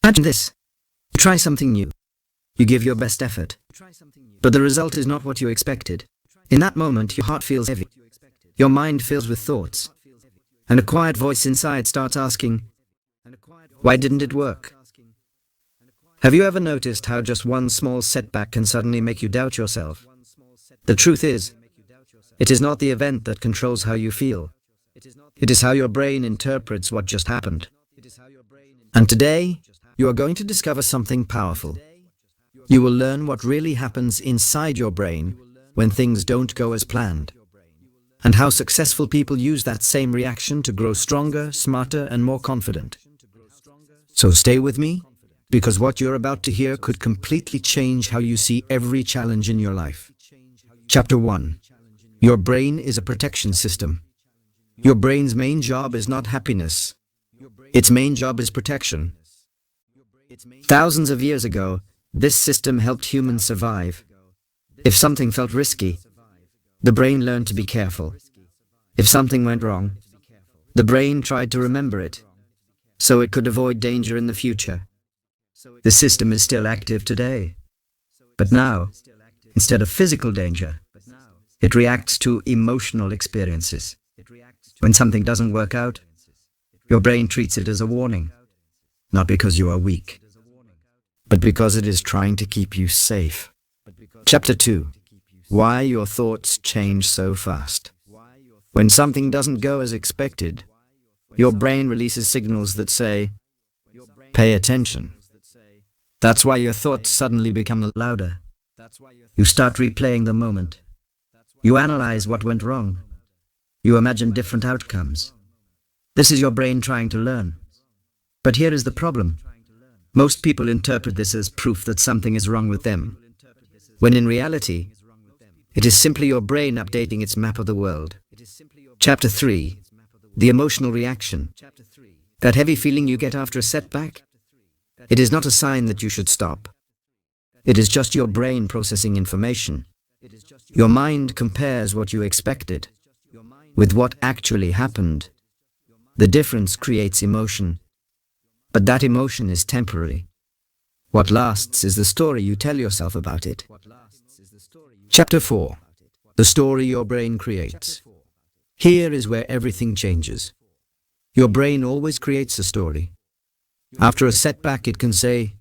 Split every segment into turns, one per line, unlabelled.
Imagine this. You try something new. You give your best effort. But the result is not what you expected. In that moment, your heart feels heavy. Your mind fills with thoughts. And a quiet voice inside starts asking, why didn't it work? Have you ever noticed how just one small setback can suddenly make you doubt yourself? The truth is, it is not the event that controls how you feel. It is how your brain interprets what just happened. And today, you are going to discover something powerful. You will learn what really happens inside your brain when things don't go as planned, and how successful people use that same reaction to grow stronger, smarter, and more confident. So stay with me, because what you're about to hear could completely change how you see every challenge in your life. Chapter 1. Your brain is a protection system. Your brain's main job is not happiness. Its main job is protection. Thousands of years ago, this system helped humans survive. If something felt risky, the brain learned to be careful. If something went wrong, the brain tried to remember it, so it could avoid danger in the future. The system is still active today. But now, instead of physical danger, it reacts to emotional experiences. When something doesn't work out, your brain treats it as a warning, not because you are weak, but because it is trying to keep you safe. Chapter 2. Why your thoughts change so fast. When something doesn't go as expected, your brain releases signals that say, pay attention. That's why your thoughts suddenly become louder. You start replaying the moment. You analyze what went wrong. You imagine different outcomes. This is your brain trying to learn. But here is the problem. Most people interpret this as proof that something is wrong with them, when in reality, it is simply your brain updating its map of the world. Chapter 3. The emotional reaction. That heavy feeling you get after a setback? It is not a sign that you should stop. It is just your brain processing information. Your mind compares what you expected with what actually happened. The difference creates emotion. But that emotion is temporary. What lasts is the story you tell yourself about it. Chapter 4. The story your brain creates. Here is where everything changes. Your brain always creates a story. After a setback, it can say,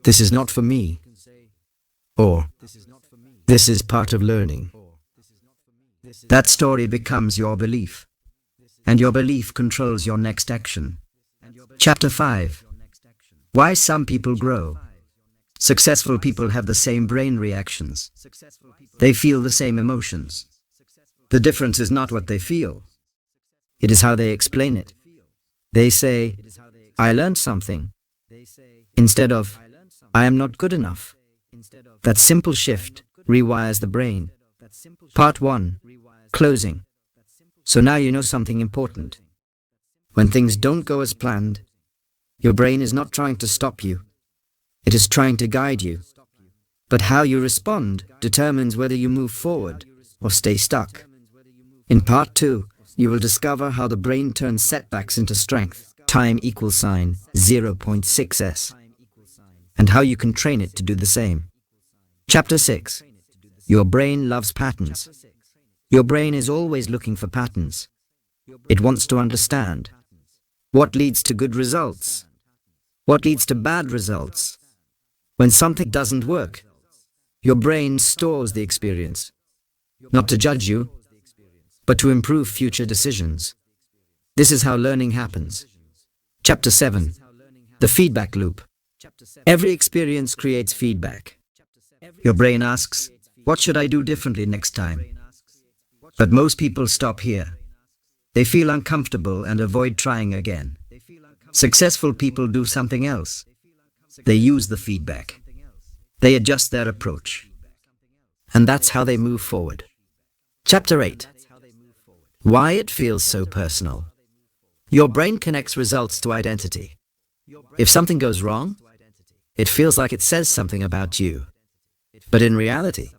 this is not for me, or this is part of learning. That story becomes your belief, and your belief controls your next action. Chapter 5. Why some people grow. Successful people have the same brain reactions. They feel the same emotions. The difference is not what they feel. It is how they explain it. They say, I learned something, instead of, I am not good enough. That simple shift rewires the brain. Part 1. Closing. So now you know something important. When things don't go as planned, your brain is not trying to stop you. It is trying to guide you. But how you respond determines whether you move forward or stay stuck. In Part 2, you will discover how the brain turns setbacks into strength, time = 0.6s, and how you can train it to do the same. Chapter 6. Your brain loves patterns. Your brain is always looking for patterns. It wants to understand what leads to good results, what leads to bad results. When something doesn't work, your brain stores the experience, not to judge you, but to improve future decisions. This is how learning happens. Chapter 7. The feedback loop. Every experience creates feedback. Your brain asks, what should I do differently next time? But most people stop here. They feel uncomfortable and avoid trying again. Successful people do something else. They use the feedback. They adjust their approach. And that's how they move forward. Chapter 8. Why it feels so personal. Your brain connects results to identity. If something goes wrong, it feels like it says something about you. But in reality,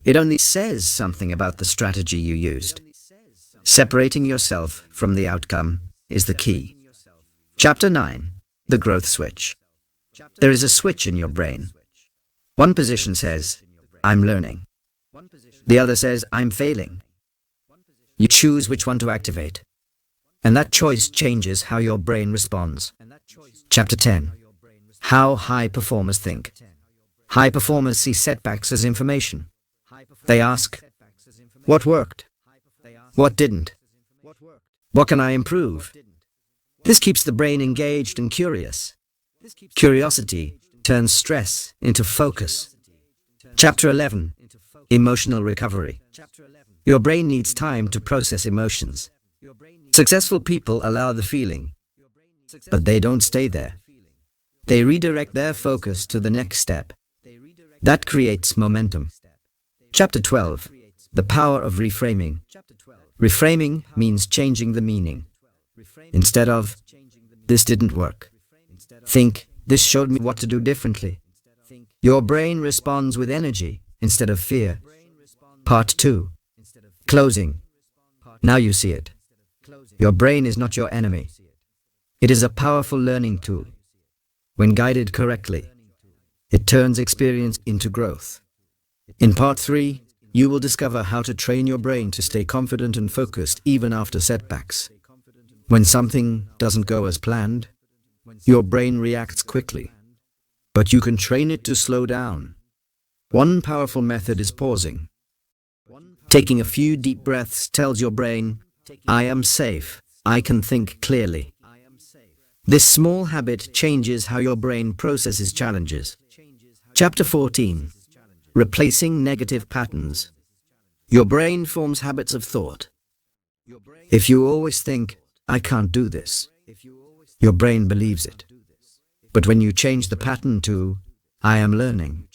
it only says something about the strategy you used. Separating yourself from the outcome is the key. Chapter 9. The growth switch. There is a switch in your brain. One position says, I'm learning. The other says, I'm failing. You choose which one to activate. And that choice changes how your brain responds. Chapter 10. How high performers think. High performers see setbacks as information. They ask, what worked? What didn't? What can I improve? This keeps the brain engaged and curious. Curiosity turns stress into focus. Chapter 11. Emotional recovery. Your brain needs time to process emotions. Successful people allow the feeling, but they don't stay there. They redirect their focus to the next step. That creates momentum. Chapter 12. The power of reframing. Reframing means changing the meaning. Instead of, this didn't work, think, this showed me what to do differently. Your brain responds with energy instead of fear. Part 2. Closing. Now you see it. Your brain is not your enemy. It is a powerful learning tool. When guided correctly, it turns experience into growth. In Part 3, you will discover how to train your brain to stay confident and focused even after setbacks. When something doesn't go as planned, your brain reacts quickly, but you can train it to slow down. One powerful method is pausing. Taking a few deep breaths tells your brain, I am safe, I can think clearly. This small habit changes how your brain processes challenges. Chapter 14. Replacing negative patterns. Your brain forms habits of thought. If you always think, I can't do this, your brain believes it. But when you change the pattern to, I am learning,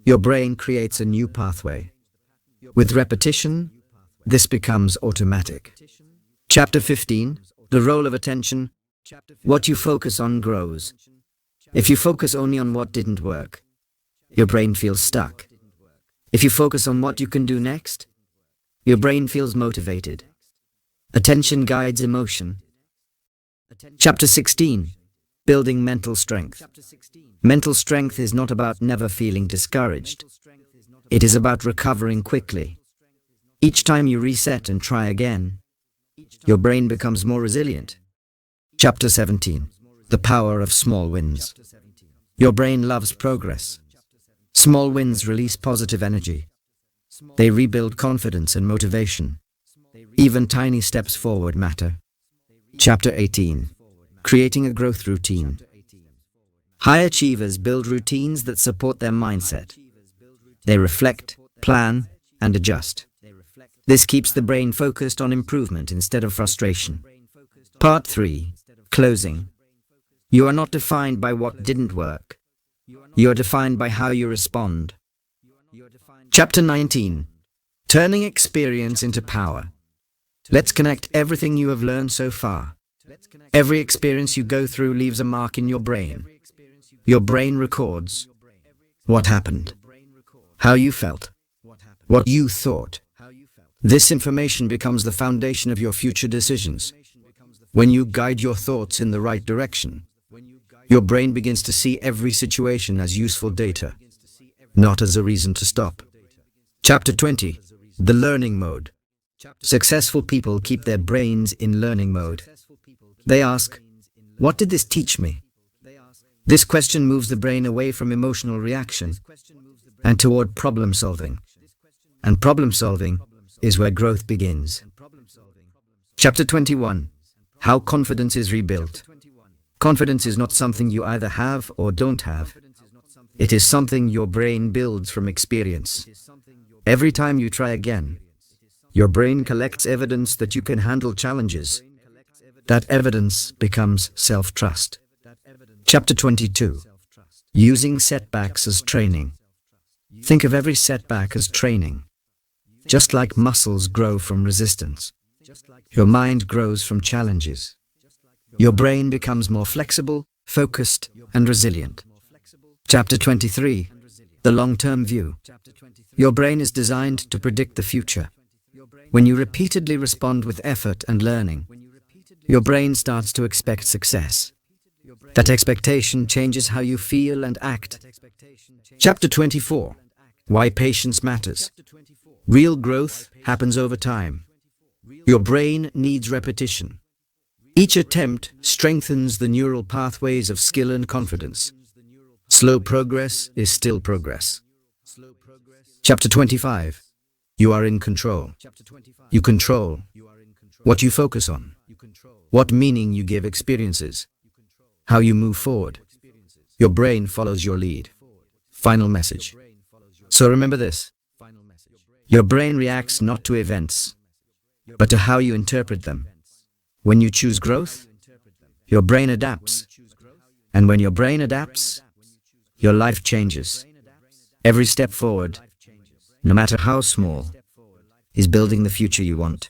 your brain creates a new pathway. With repetition, this becomes automatic. Chapter 15. The role of attention. What you focus on grows. If you focus only on what didn't work, your brain feels stuck. If you focus on what you can do next, your brain feels motivated. Attention guides emotion. Chapter 16. Building mental strength. Mental strength is not about never feeling discouraged. It is about recovering quickly. Each time you reset and try again, your brain becomes more resilient. Chapter 17. The power of small wins. Your brain loves progress. Small wins release positive energy. They rebuild confidence and motivation. Even tiny steps forward matter. Chapter 18. Creating a growth routine. High achievers build routines that support their mindset. They reflect, plan, and adjust. This keeps the brain focused on improvement instead of frustration. Part 3. Closing. You are not defined by what didn't work. You are defined by how you respond. Chapter 19. Turning experience into power. Let's connect everything you have learned so far. Every experience you go through leaves a mark in your brain. Your brain records what happened, how you felt, what you thought. This information becomes the foundation of your future decisions. When you guide your thoughts in the right direction, your brain begins to see every situation as useful data, not as a reason to stop. Chapter 20. The learning mode. Successful people keep their brains in learning mode. They ask, what did this teach me? This question moves the brain away from emotional reaction and toward problem solving. And problem solving is where growth begins. Chapter 21. How confidence is rebuilt. Confidence is not something you either have or don't have. It is something your brain builds from experience. Every time you try again, your brain collects evidence that you can handle challenges. That evidence becomes self-trust. Chapter 22. Using setbacks as training. Think of every setback as training. Just like muscles grow from resistance, your mind grows from challenges. Your brain becomes more flexible, focused, and resilient. Chapter 23. The long-term view. Your brain is designed to predict the future. When you repeatedly respond with effort and learning, your brain starts to expect success. That expectation changes how you feel and act. Chapter 24. Why patience matters. Real growth happens over time. Your brain needs repetition. Each attempt strengthens the neural pathways of skill and confidence. Slow progress is still progress. Chapter 25. You are in control. You control what you focus on, what meaning you give experiences, how you move forward. Your brain follows your lead. Final message. So remember this. Your brain reacts not to events, but to how you interpret them. When you choose growth, your brain adapts. And when your brain adapts, your life changes. Every step forward, no matter how small, is building the future you want.